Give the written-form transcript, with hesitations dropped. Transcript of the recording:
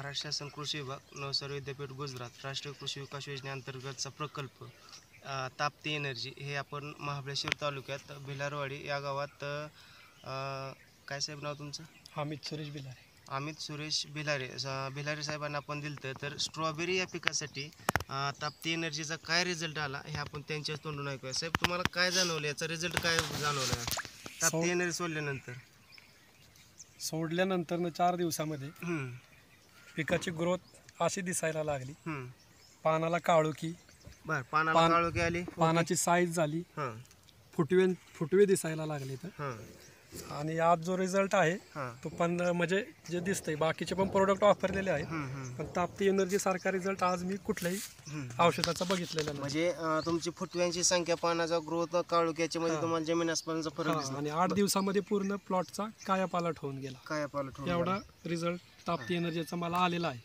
महाराष्ट्र शासन कृषी विभाग नवसारी विद्यापीठ गुजरात राष्ट्रीय कृषी विकास योजनेअंतर्गतचा प्रकल्प ताप्ती एनर्जी हे आपण महाबळेश्वर तालुक्यात भिलारवाडी या गावात काय साहेब नाव तुमचं? अमित सुरेश बिलारे. अमित सुरेश भिलारे साहेबांना आपण दिलं तर स्ट्रॉबेरी या पिकासाठी ताप्ती एनर्जीचा काय रिझल्ट आला हे आपण त्यांच्याच तोंडून ऐकूया. साहेब तुम्हाला काय जाणवलं, याचा रिझल्ट काय जाणवला ताप्ती एनर्जी सोडल्यानंतर? 4 दिवसामध्ये पिकाची ग्रोथ अशी दिसायला लागली. पानाला काळोखी, पानाला काळोखी आली, पानाची साईज झाली, फुटवे दिसायला लागले. आणि आज जो रिझल्ट आहे तो 15 म्हणजे जे दिसतंय, बाकीचे पण प्रोडक्ट वापरलेले आहेत पण ताप्ती एनर्जी सारखा रिझल्ट आज मी कुठल्याही औषधाचा बघितलेला नाही. म्हणजे तुमची फुटव्यांची संख्या, पानाचा ग्रोथ, काळोख्याच्या मध्ये तुम्हाला जमीन आसमानाचा फरक दिसला. आणि 8 दिवसामध्ये पूर्ण प्लॉटचा कायापालट होऊन गेला. कायापालट एवढा रिझल्ट ताप्ती एनर्जीचा मला आलेला आहे.